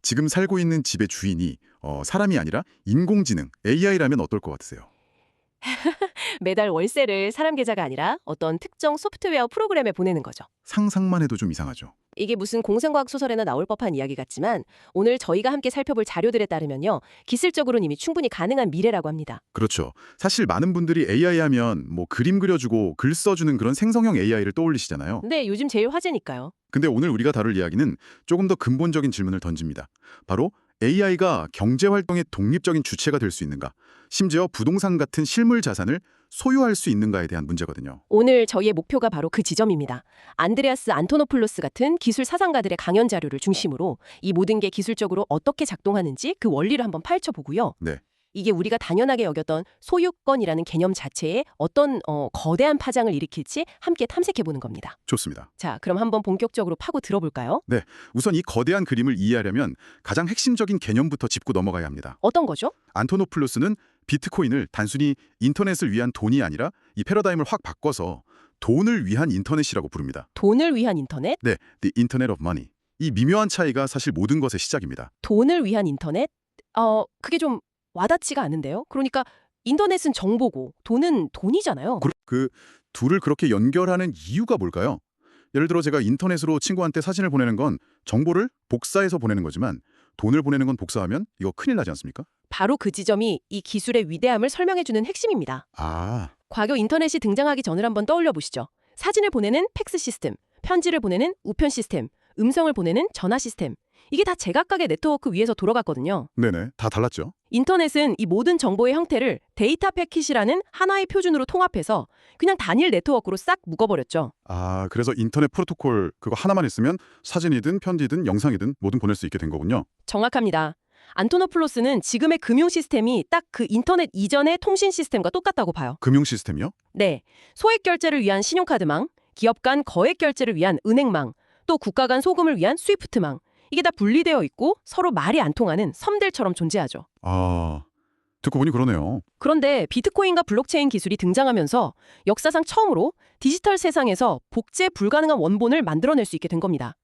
지금 살고 있는 집의 주인이 사람이 아니라 인공지능, AI라면 어떨 것 같으세요? 매달 월세를 사람 계좌가 아니라 어떤 특정 소프트웨어 프로그램에 보내는 거죠. 상상만 해도 좀 이상하죠. 이게 무슨 공상과학 소설에나 나올 법한 이야기 같지만 오늘 저희가 함께 살펴볼 자료들에 따르면요. 기술적으로는 이미 충분히 가능한 미래라고 합니다. 그렇죠. 사실 많은 분들이 AI 하면 뭐 그림 그려주고 글 써주는 그런 생성형 AI를 떠올리시잖아요. 네, 요즘 제일 화제니까요. 근데 오늘 우리가 다룰 이야기는 조금 더 근본적인 질문을 던집니다. 바로 AI가 경제활동의 독립적인 주체가 될 수 있는가? 심지어 부동산 같은 실물 자산을 소유할 수 있는가에 대한 문제거든요. 오늘 저희의 목표가 바로 그 지점입니다. 안드레아스 안토노플로스 같은 기술 사상가들의 강연 자료를 중심으로 이 모든 게 기술적으로 어떻게 작동하는지 그 원리를 한번 파헤쳐보고요. 네. 이게 우리가 당연하게 여겼던 소유권이라는 개념 자체에 어떤 거대한 파장을 일으킬지 함께 탐색해보는 겁니다. 좋습니다. 자, 그럼 한번 본격적으로 파고 들어볼까요? 네, 우선 이 거대한 그림을 이해하려면 가장 핵심적인 개념부터 짚고 넘어가야 합니다. 어떤 거죠? 안토노플로스는 비트코인을 단순히 인터넷을 위한 돈이 아니라 이 패러다임을 확 바꿔서 돈을 위한 인터넷이라고 부릅니다. 돈을 위한 인터넷? 네, The Internet of Money. 이 미묘한 차이가 사실 모든 것의 시작입니다. 돈을 위한 인터넷? 그게 좀 와닿지가 않은데요. 그러니까 인터넷은 정보고 돈은 돈이잖아요. 그 둘을 그렇게 연결하는 이유가 뭘까요? 예를 들어 제가 인터넷으로 친구한테 사진을 보내는 건 정보를 복사해서 보내는 거지만 돈을 보내는 건 복사하면 이거 큰일 나지 않습니까? 바로 그 지점이 이 기술의 위대함을 설명해주는 핵심입니다. 아, 과거 인터넷이 등장하기 전을 한번 떠올려 보시죠. 사진을 보내는 팩스 시스템, 편지를 보내는 우편 시스템, 음성을 보내는 전화 시스템. 이게 다 제각각의 네트워크 위에서 돌아갔거든요. 네네, 다 달랐죠. 인터넷은 이 모든 정보의 형태를 데이터 패킷이라는 하나의 표준으로 통합해서 그냥 단일 네트워크로 싹 묶어버렸죠. 아, 그래서 인터넷 프로토콜 그거 하나만 있으면 사진이든 편지든 영상이든 뭐든 보낼 수 있게 된 거군요. 정확합니다. 안토노플로스는 지금의 금융 시스템이 딱 그 인터넷 이전의 통신 시스템과 똑같다고 봐요. 금융 시스템이요? 네, 소액 결제를 위한 신용카드망, 기업 간 거액 결제를 위한 은행망, 또 국가 간 소금을 위한 스위프트망. 이게 다 분리되어 있고 서로 말이 안 통하는 섬들처럼 존재하죠. 아, 듣고 보니 그러네요. 그런데 비트코인과 블록체인 기술이 등장하면서 역사상 처음으로 디지털 세상에서 복제 불가능한 원본을 만들어낼 수 있게 된 겁니다.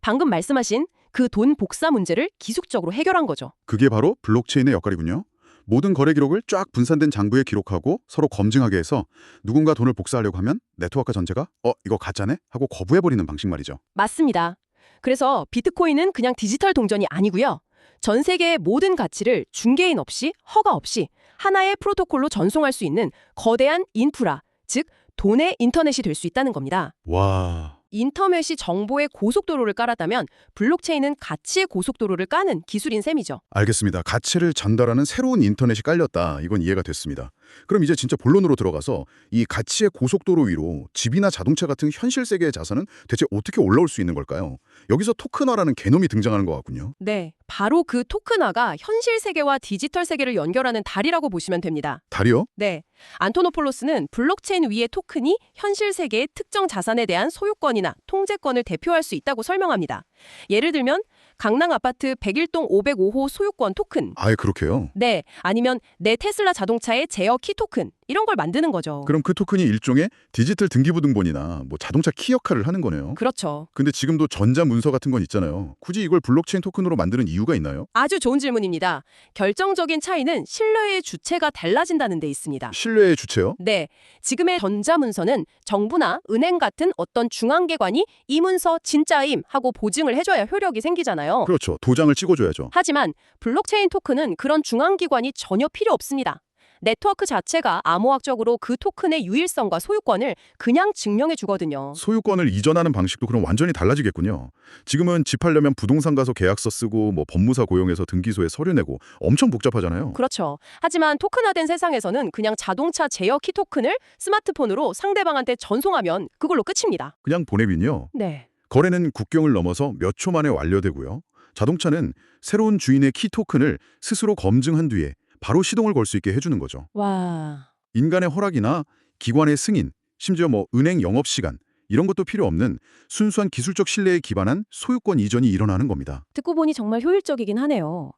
방금 말씀하신 그 돈 복사 문제를 기술적으로 해결한 거죠. 그게 바로 블록체인의 역할이군요. 모든 거래 기록을 쫙 분산된 장부에 기록하고 서로 검증하게 해서 누군가 돈을 복사하려고 하면 네트워크 전체가 이거 가짜네? 하고 거부해버리는 방식 말이죠. 맞습니다. 그래서 비트코인은 그냥 디지털 동전이 아니고요. 전 세계의 모든 가치를 중개인 없이 허가 없이 하나의 프로토콜로 전송할 수 있는 거대한 인프라, 즉 돈의 인터넷이 될 수 있다는 겁니다. 와, 인터넷이 정보의 고속도로를 깔았다면 블록체인은 가치의 고속도로를 까는 기술인 셈이죠. 알겠습니다. 가치를 전달하는 새로운 인터넷이 깔렸다. 이건 이해가 됐습니다. 그럼 이제 진짜 본론으로 들어가서 이 가치의 고속도로 위로 집이나 자동차 같은 현실 세계의 자산은 대체 어떻게 올라올 수 있는 걸까요? 여기서 토큰화라는 개념이 등장하는 것 같군요. 네, 바로 그 토큰화가 현실 세계와 디지털 세계를 연결하는 다리라고 보시면 됩니다. 다리요? 네, 안토노폴로스는 블록체인 위의 토큰이 현실 세계의 특정 자산에 대한 소유권이나 통제권을 대표할 수 있다고 설명합니다. 예를 들면 강남 아파트 101동 505호 소유권 토큰, 아예 그렇게요? 네, 아니면 내 테슬라 자동차의 제어 키 토큰, 이런 걸 만드는 거죠. 그럼 그 토큰이 일종의 디지털 등기부등본이나 뭐 자동차 키 역할을 하는 거네요. 그렇죠. 근데 지금도 전자문서 같은 건 있잖아요. 굳이 이걸 블록체인 토큰으로 만드는 이유가 있나요? 아주 좋은 질문입니다. 결정적인 차이는 신뢰의 주체가 달라진다는 데 있습니다. 신뢰의 주체요? 네, 지금의 전자문서는 정부나 은행 같은 어떤 중앙기관이 이 문서 진짜임 하고 보증을 해줘야 효력이 생기잖아요. 그렇죠. 도장을 찍어줘야죠. 하지만 블록체인 토큰은 그런 중앙기관이 전혀 필요 없습니다. 네트워크 자체가 암호학적으로 그 토큰의 유일성과 소유권을 그냥 증명해 주거든요. 소유권을 이전하는 방식도 그럼 완전히 달라지겠군요. 지금은 집 하려면 부동산 가서 계약서 쓰고 뭐 법무사 고용해서 등기소에 서류 내고 엄청 복잡하잖아요. 그렇죠. 하지만 토큰화된 세상에서는 그냥 자동차 제어 키 토큰을 스마트폰으로 상대방한테 전송하면 그걸로 끝입니다. 그냥 보내면요. 네. 거래는 국경을 넘어서 몇 초 만에 완료되고요. 자동차는 새로운 주인의 키 토큰을 스스로 검증한 뒤에 바로 시동을 걸 수 있게 해주는 거죠. 와. 인간의 허락이나 기관의 승인, 심지어 뭐 은행 영업시간 이런 것도 필요 없는 순수한 기술적 신뢰에 기반한 소유권 이전이 일어나는 겁니다. 듣고 보니 정말 효율적이긴 하네요.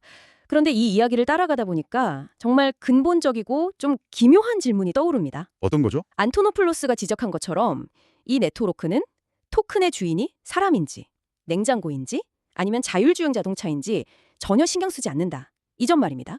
그런데 이 이야기를 따라가다 보니까 정말 근본적이고 좀 기묘한 질문이 떠오릅니다. 어떤 거죠? 안토노플로스가 지적한 것처럼 이 네트워크는 토큰의 주인이 사람인지, 냉장고인지, 아니면 자율주행 자동차인지 전혀 신경 쓰지 않는다. 이 점 말입니다.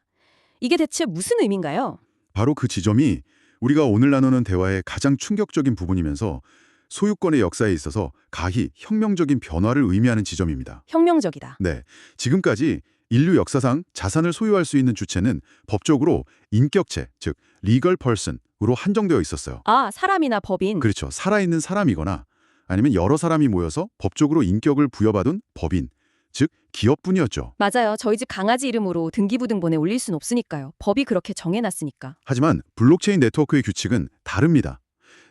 이게 대체 무슨 의미인가요? 바로 그 지점이 우리가 오늘 나누는 대화의 가장 충격적인 부분이면서 소유권의 역사에 있어서 가히 혁명적인 변화를 의미하는 지점입니다. 혁명적이다. 네, 지금까지 인류 역사상 자산을 소유할 수 있는 주체는 법적으로 인격체, 즉 legal person으로 한정되어 있었어요. 아, 사람이나 법인. 그렇죠. 살아있는 사람이거나 아니면 여러 사람이 모여서 법적으로 인격을 부여받은 법인, 즉 기업뿐이었죠. 맞아요. 저희 집 강아지 이름으로 등기부등본에 올릴 순 없으니까요. 법이 그렇게 정해놨으니까. 하지만 블록체인 네트워크의 규칙은 다릅니다.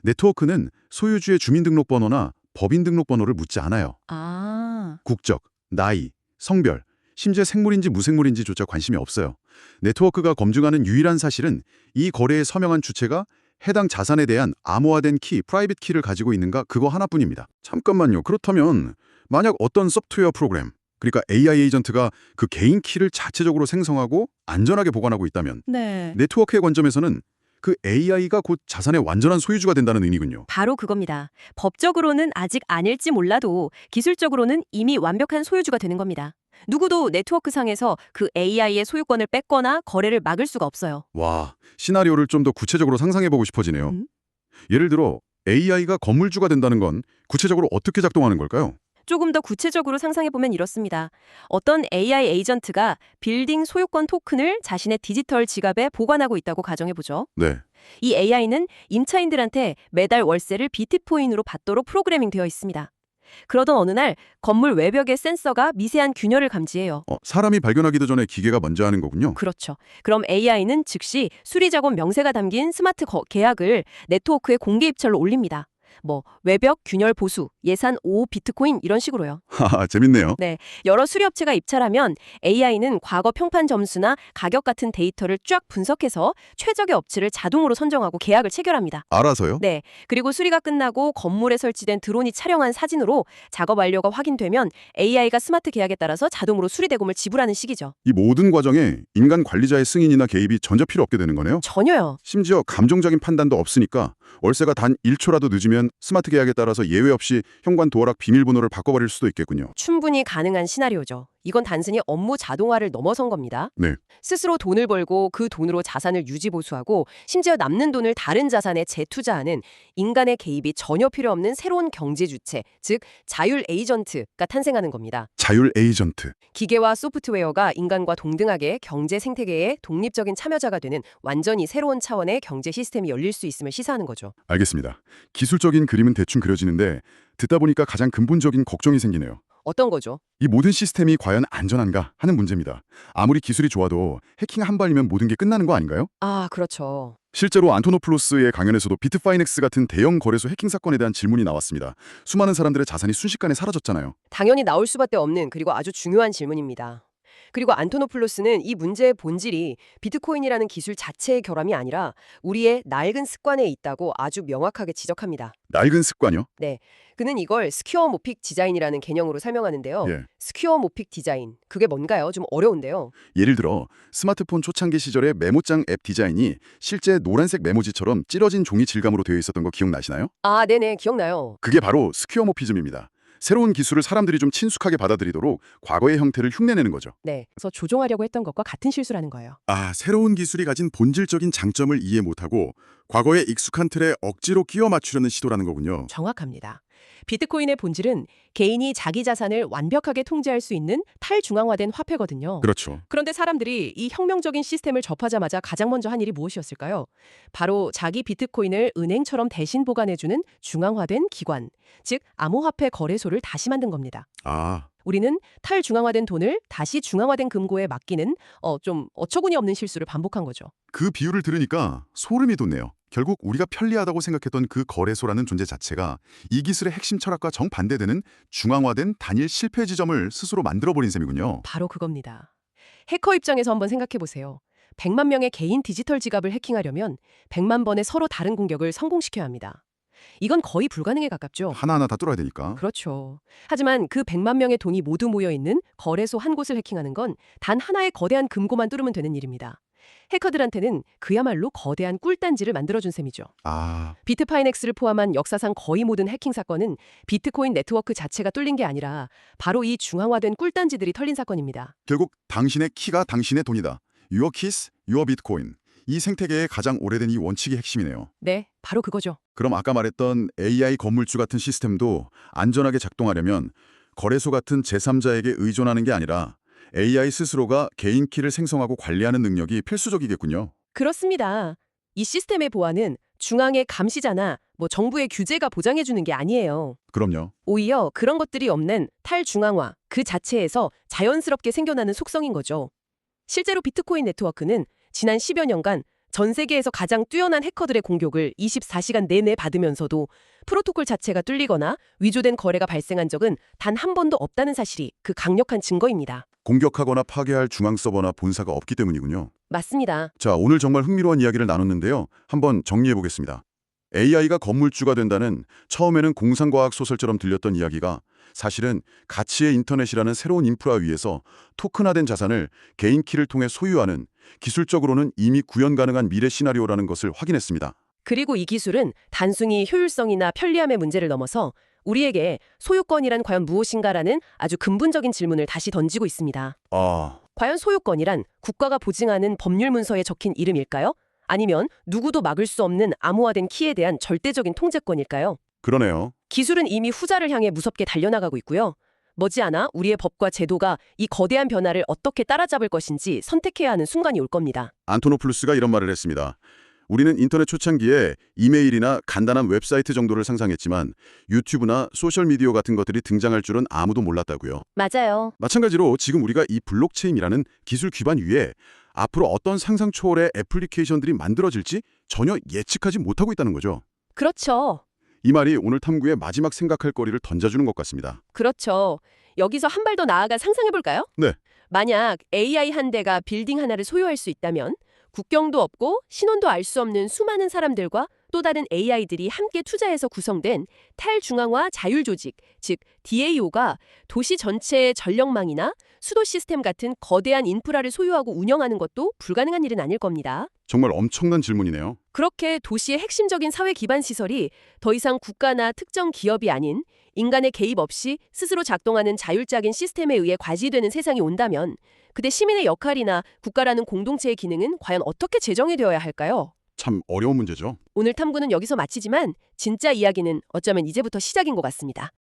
네트워크는 소유주의 주민등록번호나 법인등록번호를 묻지 않아요. 아, 국적, 나이, 성별, 심지어 생물인지 무생물인지조차 관심이 없어요. 네트워크가 검증하는 유일한 사실은 이 거래에 서명한 주체가 해당 자산에 대한 암호화된 키, 프라이빗 키를 가지고 있는가 그거 하나뿐입니다. 잠깐만요. 그렇다면 만약 어떤 소프트웨어 프로그램, 그러니까 AI 에이전트가 그 개인 키를 자체적으로 생성하고 안전하게 보관하고 있다면 네. 네트워크의 관점에서는 그 AI가 곧 자산의 완전한 소유주가 된다는 의미군요. 바로 그겁니다. 법적으로는 아직 아닐지 몰라도 기술적으로는 이미 완벽한 소유주가 되는 겁니다. 누구도 네트워크상에서 그 AI의 소유권을 뺏거나 거래를 막을 수가 없어요. 와, 시나리오를 좀 더 구체적으로 상상해보고 싶어지네요. 예를 들어 AI가 건물주가 된다는 건 구체적으로 어떻게 작동하는 걸까요? 조금 더 구체적으로 상상해보면 이렇습니다. 어떤 AI 에이전트가 빌딩 소유권 토큰을 자신의 디지털 지갑에 보관하고 있다고 가정해보죠. 네. 이 AI는 임차인들한테 매달 월세를 비트코인으로 받도록 프로그래밍 되어 있습니다. 그러던 어느 날 건물 외벽의 센서가 미세한 균열을 감지해요. 사람이 발견하기도 전에 기계가 먼저 하는 거군요. 그렇죠. 그럼 AI는 즉시 수리작업 명세가 담긴 스마트 계약을 네트워크에 공개 입찰로 올립니다. 외벽 균열 보수, 예산 5 비트코인 이런 식으로요. 하하, 재밌네요. 네, 여러 수리업체가 입찰하면 AI는 과거 평판 점수나 가격 같은 데이터를 쫙 분석해서 최적의 업체를 자동으로 선정하고 계약을 체결합니다. 알아서요? 네, 그리고 수리가 끝나고 건물에 설치된 드론이 촬영한 사진으로 작업 완료가 확인되면 AI가 스마트 계약에 따라서 자동으로 수리 대금을 지불하는 시기죠. 이 모든 과정에 인간 관리자의 승인이나 개입이 전혀 필요 없게 되는 거네요. 전혀요. 심지어 감정적인 판단도 없으니까 월세가 단 1초라도 늦으면 스마트 계약에 따라서 예외 없이 현관 도어락 비밀번호를 바꿔버릴 수도 있겠군요. 충분히 가능한 시나리오죠. 이건 단순히 업무 자동화를 넘어선 겁니다. 네. 스스로 돈을 벌고 그 돈으로 자산을 유지 보수하고 심지어 남는 돈을 다른 자산에 재투자하는 인간의 개입이 전혀 필요 없는 새로운 경제 주체, 즉 자율 에이전트가 탄생하는 겁니다. 자율 에이전트. 기계와 소프트웨어가 인간과 동등하게 경제 생태계의 독립적인 참여자가 되는 완전히 새로운 차원의 경제 시스템이 열릴 수 있음을 시사하는 거죠. 알겠습니다. 기술적인 그림은 대충 그려지는데 듣다 보니까 가장 근본적인 걱정이 생기네요. 어떤 거죠? 이 모든 시스템이 과연 안전한가 하는 문제입니다. 아무리 기술이 좋아도 해킹 한 발이면 모든 게 끝나는 거 아닌가요? 아, 그렇죠. 실제로 안토노플로스의 강연에서도 비트파이넥스 같은 대형 거래소 해킹 사건에 대한 질문이 나왔습니다. 수많은 사람들의 자산이 순식간에 사라졌잖아요. 당연히 나올 수밖에 없는 그리고 아주 중요한 질문입니다. 그리고 안토노플로스는 이 문제의 본질이 비트코인이라는 기술 자체의 결함이 아니라 우리의 낡은 습관에 있다고 아주 명확하게 지적합니다. 낡은 습관이요? 네, 그는 이걸 스퀘어모픽 디자인이라는 개념으로 설명하는데요. 예. 스퀘어모픽 디자인, 그게 뭔가요? 좀 어려운데요. 예를 들어 스마트폰 초창기 시절의 메모장 앱 디자인이 실제 노란색 메모지처럼 찢어진 종이 질감으로 되어 있었던 거 기억나시나요? 아, 네네, 기억나요. 그게 바로 스퀘어모피즘입니다. 새로운 기술을 사람들이 좀 친숙하게 받아들이도록 과거의 형태를 흉내내는 거죠. 네, 그래서 조종하려고 했던 것과 같은 실수라는 거예요. 아, 새로운 기술이 가진 본질적인 장점을 이해 못하고 과거의 익숙한 틀에 억지로 끼워 맞추려는 시도라는 거군요. 정확합니다. 비트코인의 본질은 개인이 자기 자산을 완벽하게 통제할 수 있는 탈중앙화된 화폐거든요. 그렇죠. 그런데 사람들이 이 혁명적인 시스템을 접하자마자 가장 먼저 한 일이 무엇이었을까요? 바로 자기 비트코인을 은행처럼 대신 보관해주는 중앙화된 기관, 즉 암호화폐 거래소를 다시 만든 겁니다. 아, 우리는 탈중앙화된 돈을 다시 중앙화된 금고에 맡기는 좀 어처구니 없는 실수를 반복한 거죠. 그 비유를 들으니까 소름이 돋네요. 결국 우리가 편리하다고 생각했던 그 거래소라는 존재 자체가 이 기술의 핵심 철학과 정반대되는 중앙화된 단일 실패 지점을 스스로 만들어버린 셈이군요. 바로 그겁니다. 해커 입장에서 한번 생각해 보세요. 100만 명의 개인 디지털 지갑을 해킹하려면 100만 번의 서로 다른 공격을 성공시켜야 합니다. 이건 거의 불가능에 가깝죠. 하나하나 다 뚫어야 되니까. 그렇죠. 하지만 그 100만 명의 돈이 모두 모여 있는 거래소 한 곳을 해킹하는 건 단 하나의 거대한 금고만 뚫으면 되는 일입니다. 해커들한테는 그야말로 거대한 꿀단지를 만들어준 셈이죠. 아, 비트파이넥스를 포함한 역사상 거의 모든 해킹 사건은 비트코인 네트워크 자체가 뚫린 게 아니라 바로 이 중앙화된 꿀단지들이 털린 사건입니다. 결국 당신의 키가 당신의 돈이다. Your keys, your bitcoin. 이 생태계의 가장 오래된 이 원칙이 핵심이네요. 네, 바로 그거죠. 그럼 아까 말했던 AI 건물주 같은 시스템도 안전하게 작동하려면 거래소 같은 제3자에게 의존하는 게 아니라 AI 스스로가 개인 키를 생성하고 관리하는 능력이 필수적이겠군요. 그렇습니다. 이 시스템의 보안은 중앙의 감시자나 정부의 규제가 보장해주는 게 아니에요. 그럼요. 오히려 그런 것들이 없는 탈중앙화 그 자체에서 자연스럽게 생겨나는 속성인 거죠. 실제로 비트코인 네트워크는 지난 10여 년간 전 세계에서 가장 뛰어난 해커들의 공격을 24시간 내내 받으면서도 프로토콜 자체가 뚫리거나 위조된 거래가 발생한 적은 단 한 번도 없다는 사실이 그 강력한 증거입니다. 공격하거나 파괴할 중앙 서버나 본사가 없기 때문이군요. 맞습니다. 자, 오늘 정말 흥미로운 이야기를 나눴는데요. 한번 정리해 보겠습니다. AI가 건물주가 된다는 처음에는 공상과학 소설처럼 들렸던 이야기가 사실은 가치의 인터넷이라는 새로운 인프라 위에서 토큰화된 자산을 개인 키를 통해 소유하는 기술적으로는 이미 구현 가능한 미래 시나리오라는 것을 확인했습니다. 그리고 이 기술은 단순히 효율성이나 편리함의 문제를 넘어서 우리에게 소유권이란 과연 무엇인가라는 아주 근본적인 질문을 다시 던지고 있습니다. 아, 과연 소유권이란 국가가 보증하는 법률 문서에 적힌 이름일까요? 아니면 누구도 막을 수 없는 암호화된 키에 대한 절대적인 통제권일까요? 그러네요. 기술은 이미 후자를 향해 무섭게 달려나가고 있고요. 머지않아 우리의 법과 제도가 이 거대한 변화를 어떻게 따라잡을 것인지 선택해야 하는 순간이 올 겁니다. 안토노플루스가 이런 말을 했습니다. 우리는 인터넷 초창기에 이메일이나 간단한 웹사이트 정도를 상상했지만 유튜브나 소셜미디어 같은 것들이 등장할 줄은 아무도 몰랐다고요. 맞아요. 마찬가지로 지금 우리가 이 블록체인이라는 기술 기반 위에 앞으로 어떤 상상 초월의 애플리케이션들이 만들어질지 전혀 예측하지 못하고 있다는 거죠. 그렇죠. 이 말이 오늘 탐구의 마지막 생각할 거리를 던져주는 것 같습니다. 그렇죠. 여기서 한 발 더 나아가 상상해볼까요? 네. 만약 AI 한 대가 빌딩 하나를 소유할 수 있다면 국경도 없고 신원도 알 수 없는 수많은 사람들과 또 다른 AI들이 함께 투자해서 구성된 탈중앙화 자율조직, 즉 DAO가 도시 전체의 전력망이나 수도 시스템 같은 거대한 인프라를 소유하고 운영하는 것도 불가능한 일은 아닐 겁니다. 정말 엄청난 질문이네요. 그렇게 도시의 핵심적인 사회 기반 시설이 더 이상 국가나 특정 기업이 아닌 인간의 개입 없이 스스로 작동하는 자율적인 시스템에 의해 과시되는 세상이 온다면 그때 시민의 역할이나 국가라는 공동체의 기능은 과연 어떻게 재정이 되어야 할까요? 참 어려운 문제죠. 오늘 탐구는 여기서 마치지만 진짜 이야기는 어쩌면 이제부터 시작인 것 같습니다.